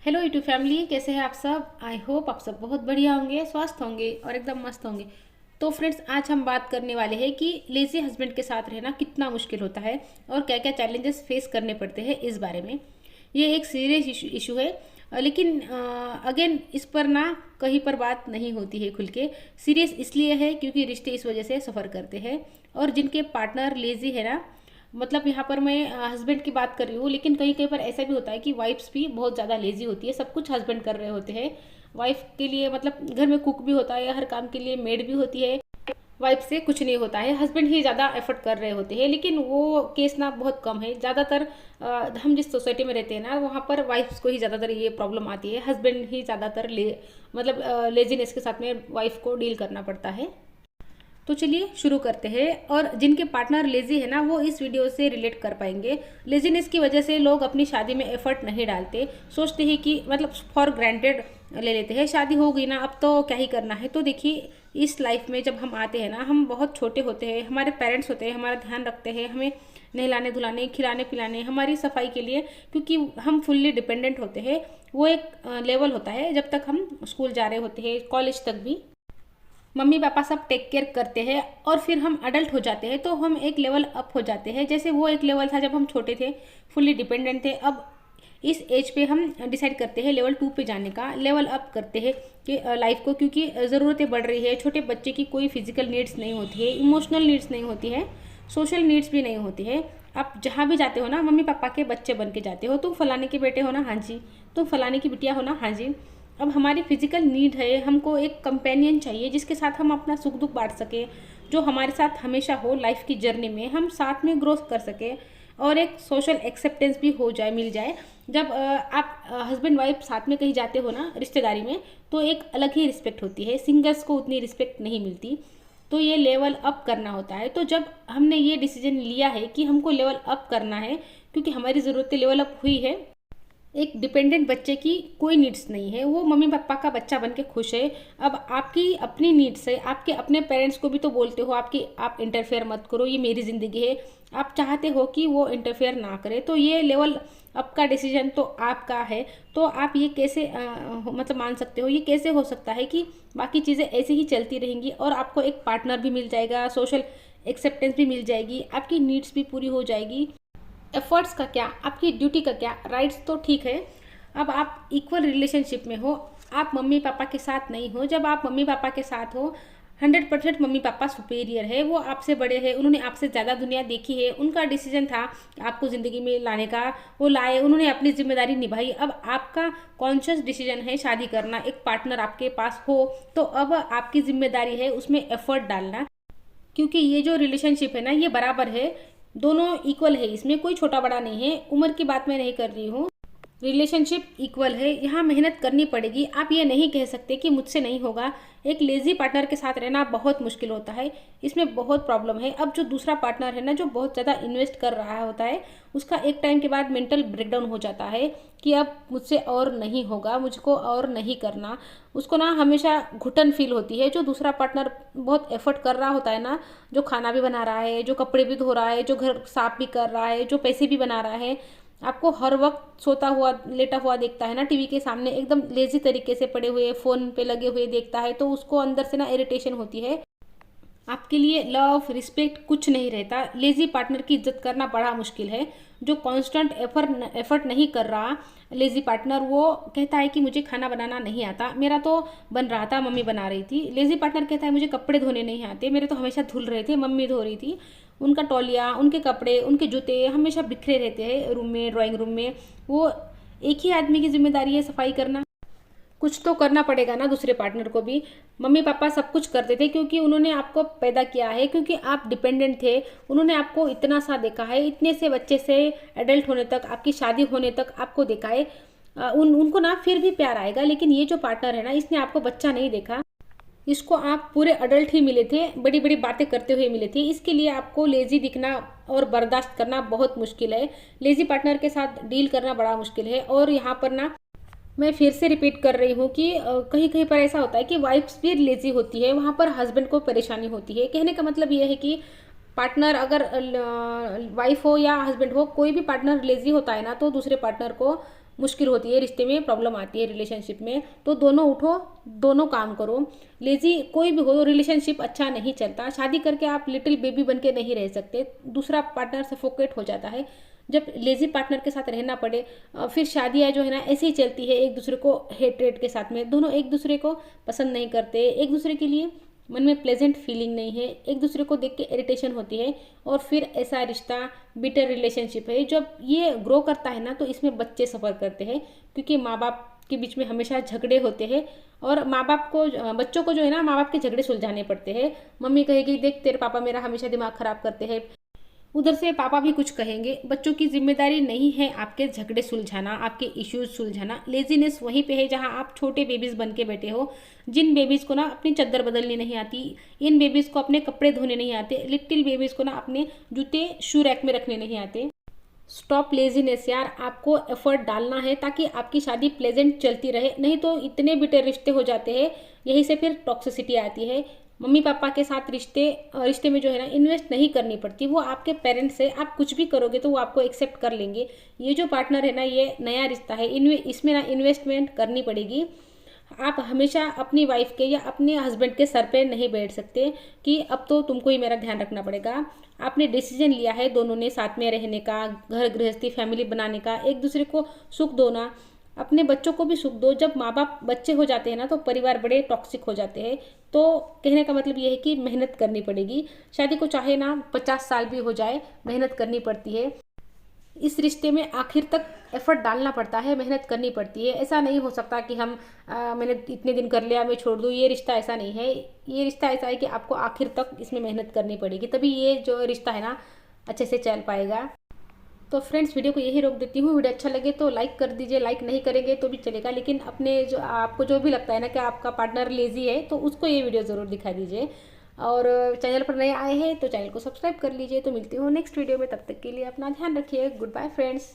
Hello YouTube family, कैसे हैं आप सब। आई होप आप सब बहुत बढ़िया होंगे, स्वस्थ होंगे और एकदम मस्त होंगे। तो फ्रेंड्स, आज हम बात करने वाले हैं कि लेजी हस्बैंड के साथ रहना कितना मुश्किल होता है और क्या क्या चैलेंजेस फेस करने पड़ते हैं इस बारे में। ये एक सीरियस इशू है। लेकिन अगेन इस पर ना कहीं पर बात नहीं होती है खुल के। सीरियस इसलिए है क्योंकि रिश्ते इस वजह से सफ़र करते हैं। और जिनके पार्टनर लेजी है ना, मतलब यहाँ पर मैं हस्बैंड की बात कर रही हूँ, लेकिन कहीं कहीं पर ऐसा भी होता है कि वाइफ्स भी बहुत ज़्यादा लेजी होती है। सब कुछ हस्बैंड कर रहे होते हैं वाइफ के लिए, मतलब घर में कुक भी होता है, हर काम के लिए मेड भी होती है। वाइफ से कुछ नहीं होता है, हस्बैंड ही ज़्यादा एफर्ट कर रहे होते हैं। लेकिन वो केस ना बहुत कम है। ज़्यादातर हम जिस सोसाइटी में रहते हैं ना, वहाँ पर वाइफ्स को ही ज़्यादातर ये प्रॉब्लम आती है। हस्बैंड ही ज़्यादातर मतलब लेजीनेस के साथ में वाइफ को डील करना पड़ता है। तो चलिए शुरू करते हैं। और जिनके पार्टनर लेजी है ना, वो इस वीडियो से रिलेट कर पाएंगे। लेजीनेस की वजह से लोग अपनी शादी में एफर्ट नहीं डालते, सोचते हैं कि मतलब फॉर ग्रांटेड ले लेते हैं, शादी हो गई ना अब तो क्या ही करना है। तो देखिए, इस लाइफ में जब हम आते हैं ना, हम बहुत छोटे होते हैं, हमारे पेरेंट्स होते हैं, हमारा ध्यान रखते हैं, हमें नहलाने धुलाने खिलाने पिलाने हमारी सफाई के लिए, क्योंकि हम फुल्ली डिपेंडेंट होते हैं। वो एक लेवल होता है जब तक हम स्कूल जा रहे होते हैं, कॉलेज तक भी मम्मी पापा सब टेक केयर करते हैं। और फिर हम अडल्ट हो जाते हैं तो हम एक लेवल अप हो जाते हैं। जैसे वो एक लेवल था जब हम छोटे थे, फुल्ली डिपेंडेंट थे। अब इस एज पे हम डिसाइड करते हैं लेवल 2 पे जाने का, लेवल अप करते हैं कि लाइफ को, क्योंकि ज़रूरतें बढ़ रही है। छोटे बच्चे की कोई फिजिकल नीड्स नहीं होती है, इमोशनल नीड्स नहीं होती है, सोशल नीड्स भी नहीं होती है। आप जहाँ भी जाते हो ना, मम्मी पापा के बच्चे बन के जाते हो। तुम फलाने के बेटे हो ना, हाँ जी। तुम फलाने की बिटिया हो ना, हाँ जी। अब हमारी फिजिकल नीड है, हमको एक कंपेनियन चाहिए जिसके साथ हम अपना सुख दुख बांट सके, जो हमारे साथ हमेशा हो लाइफ की जर्नी में, हम साथ में ग्रोथ कर सके और एक सोशल एक्सेप्टेंस भी हो जाए, मिल जाए। जब आप हस्बैंड वाइफ साथ में कहीं जाते हो ना रिश्तेदारी में, तो एक अलग ही रिस्पेक्ट होती है। सिंगल्स को उतनी रिस्पेक्ट नहीं मिलती। तो ये लेवल अप करना होता है। तो जब हमने ये डिसीजन लिया है कि हमको लेवल अप करना है, क्योंकि हमारी ज़रूरतें लेवल अप हुई है, एक डिपेंडेंट बच्चे की कोई नीड्स नहीं है, वो मम्मी पापा का बच्चा बन के खुश है। अब आपकी अपनी नीड्स है, आपके अपने पेरेंट्स को भी तो बोलते हो आप इंटरफेयर मत करो, ये मेरी ज़िंदगी है। आप चाहते हो कि वो इंटरफेयर ना करे। तो ये लेवल अप का डिसीजन तो आपका है। तो आप ये कैसे मतलब मान सकते हो, ये कैसे हो सकता है कि बाकी चीज़ें ऐसे ही चलती रहेंगी और आपको एक पार्टनर भी मिल जाएगा, सोशल एक्सेप्टेंस भी मिल जाएगी, आपकी नीड्स भी पूरी हो जाएगी। एफर्ट्स का क्या, आपकी ड्यूटी का क्या, राइट्स तो ठीक है। अब आप इक्वल रिलेशनशिप में हो, आप मम्मी पापा के साथ नहीं हो। जब आप मम्मी पापा के साथ हो, 100% मम्मी पापा सुपेरियर है, वो आपसे बड़े हैं, उन्होंने आपसे ज़्यादा दुनिया देखी है, उनका डिसीजन था आपको ज़िंदगी में लाने का, वो लाए, उन्होंने अपनी जिम्मेदारी निभाई। अब आपका कॉन्शियस डिसीजन है शादी करना, एक पार्टनर आपके पास हो, तो अब आपकी जिम्मेदारी है उसमें एफर्ट डालना। क्योंकि ये जो रिलेशनशिप है ना, ये बराबर है, दोनों इक्वल है, इसमें कोई छोटा बड़ा नहीं है। उम्र की बात मैं नहीं कर रही हूँ, रिलेशनशिप इक्वल है, यहाँ मेहनत करनी पड़ेगी। आप ये नहीं कह सकते कि मुझसे नहीं होगा। एक लेजी पार्टनर के साथ रहना बहुत मुश्किल होता है, इसमें बहुत प्रॉब्लम है। अब जो दूसरा पार्टनर है ना, जो बहुत ज़्यादा इन्वेस्ट कर रहा होता है, उसका एक टाइम के बाद मेंटल ब्रेकडाउन हो जाता है कि अब मुझसे और नहीं होगा, मुझको और नहीं करना। उसको ना हमेशा घुटन फील होती है। जो दूसरा पार्टनर बहुत एफर्ट कर रहा होता है ना, जो खाना भी बना रहा है, जो कपड़े भी धो रहा है, जो घर साफ भी कर रहा है, जो पैसे भी बना रहा है, आपको हर वक्त सोता हुआ लेटा हुआ देखता है ना, टीवी के सामने एकदम लेजी तरीके से पड़े हुए फ़ोन पे लगे हुए देखता है, तो उसको अंदर से ना इरिटेशन होती है। आपके लिए लव रिस्पेक्ट कुछ नहीं रहता। लेजी पार्टनर की इज्जत करना बड़ा मुश्किल है। जो कांस्टेंट एफर्ट नहीं कर रहा लेजी पार्टनर, वो कहता है कि मुझे खाना बनाना नहीं आता, मेरा तो बन रहा था, मम्मी बना रही थी। लेजी पार्टनर कहता है मुझे कपड़े धोने नहीं आते, मेरे तो हमेशा धुल रहे थे, मम्मी धो रही थी। उनका तौलिया, उनके कपड़े, उनके जूते हमेशा बिखरे रहते हैं रूम में, ड्राइंग रूम में। वो एक ही आदमी की जिम्मेदारी है सफाई करना। कुछ तो करना पड़ेगा ना दूसरे पार्टनर को भी। मम्मी पापा सब कुछ करते थे क्योंकि उन्होंने आपको पैदा किया है, क्योंकि आप डिपेंडेंट थे। उन्होंने आपको इतना सा देखा है, इतने से बच्चे से एडल्ट होने तक, आपकी शादी होने तक आपको देखा है। उनको ना फिर भी प्यार आएगा। लेकिन ये जो पार्टनर है ना, इसने आपको बच्चा नहीं देखा, इसको आप पूरे अडल्ट ही मिले थे, बड़ी बड़ी बातें करते हुए मिले थे। इसके लिए आपको लेजी दिखना और बर्दाश्त करना बहुत मुश्किल है। लेजी पार्टनर के साथ डील करना बड़ा मुश्किल है। और यहाँ पर ना मैं फिर से रिपीट कर रही हूँ कि कहीं कहीं पर ऐसा होता है कि वाइफ्स भी लेजी होती है, वहाँ पर हस्बैंड को परेशानी होती है। कहने का मतलब ये है कि पार्टनर अगर वाइफ हो या हस्बैंड हो, कोई भी पार्टनर लेजी होता है ना, तो दूसरे पार्टनर को मुश्किल होती है, रिश्ते में प्रॉब्लम आती है, रिलेशनशिप में, तो दोनों उठो, दोनों काम करो। लेजी कोई भी हो, रिलेशनशिप अच्छा नहीं चलता। शादी करके आप लिटिल बेबी बन के नहीं रह सकते, दूसरा पार्टनर सफोकेट हो जाता है। जब लेजी पार्टनर के साथ रहना पड़े, फिर शादियाँ जो है ना ऐसे ही चलती है, एक दूसरे को हेट्रेट के साथ में, दोनों एक दूसरे को पसंद नहीं करते, एक दूसरे के लिए मन में प्लेजेंट फीलिंग नहीं है, एक दूसरे को देख के इरिटेशन होती है, और फिर ऐसा रिश्ता बिटर रिलेशनशिप है। जब ये ग्रो करता है ना, तो इसमें बच्चे सफ़र करते हैं, क्योंकि माँ बाप के बीच में हमेशा झगड़े होते हैं, और माँ बाप को, बच्चों को जो है ना माँ बाप के झगड़े सुलझाने पड़ते हैं। मम्मी कहेगी देख तेरे पापा मेरा हमेशा दिमाग खराब करते हैं, उधर से पापा भी कुछ कहेंगे। बच्चों की जिम्मेदारी नहीं है आपके झगड़े सुलझाना, आपके इश्यूज सुलझाना। लेजीनेस वहीं पे है जहां आप छोटे बेबीज बन के बैठे हो, जिन बेबीज को ना अपनी चादर बदलनी नहीं आती, इन बेबीज को अपने कपड़े धोने नहीं आते, लिटिल बेबीज को ना अपने जूते शू रैक में रखने नहीं आते। स्टॉप लेजीनेस यार, आपको एफर्ट डालना है ताकि आपकी शादी प्लेजेंट चलती रहे, नहीं तो इतने बिटर रिश्ते हो जाते हैं। यहीं से फिर टॉक्सिसिटी आती है। मम्मी पापा के साथ रिश्ते में जो है ना इन्वेस्ट नहीं करनी पड़ती, वो आपके पेरेंट्स है, आप कुछ भी करोगे तो वो आपको एक्सेप्ट कर लेंगे। ये जो पार्टनर है ना, ये नया रिश्ता है, इसमें ना इन्वेस्टमेंट करनी पड़ेगी। आप हमेशा अपनी वाइफ के या अपने हस्बैंड के सर पे नहीं बैठ सकते कि अब तो तुमको ही मेरा ध्यान रखना पड़ेगा। आपने डिसीजन लिया है दोनों ने साथ में रहने का, घर गृहस्थी फैमिली बनाने का, एक दूसरे को सुख दो ना, अपने बच्चों को भी सुख दो। जब माँ बाप बच्चे हो जाते हैं ना, तो परिवार बड़े टॉक्सिक हो जाते हैं। तो कहने का मतलब ये है कि मेहनत करनी पड़ेगी। शादी को चाहे ना 50 साल भी हो जाए, मेहनत करनी पड़ती है। इस रिश्ते में आखिर तक एफर्ट डालना पड़ता है, मेहनत करनी पड़ती है। ऐसा नहीं हो सकता कि हम मैंने इतने दिन कर लिया मैं छोड़ दूँ, ये रिश्ता ऐसा नहीं है। ये रिश्ता ऐसा है कि आपको आखिर तक इसमें मेहनत करनी पड़ेगी, तभी ये जो रिश्ता है ना अच्छे से चल पाएगा। तो फ्रेंड्स, वीडियो को यही रोक देती हूँ। वीडियो अच्छा लगे तो लाइक कर दीजिए, लाइक नहीं करेंगे तो भी चलेगा, लेकिन अपने जो आपको जो भी लगता है ना कि आपका पार्टनर लेजी है, तो उसको ये वीडियो ज़रूर दिखा दीजिए। और चैनल पर नए आए हैं तो चैनल को सब्सक्राइब कर लीजिए। तो मिलती हूँ नेक्स्ट वीडियो में, तब तक के लिए अपना ध्यान रखिए। Good bye friends.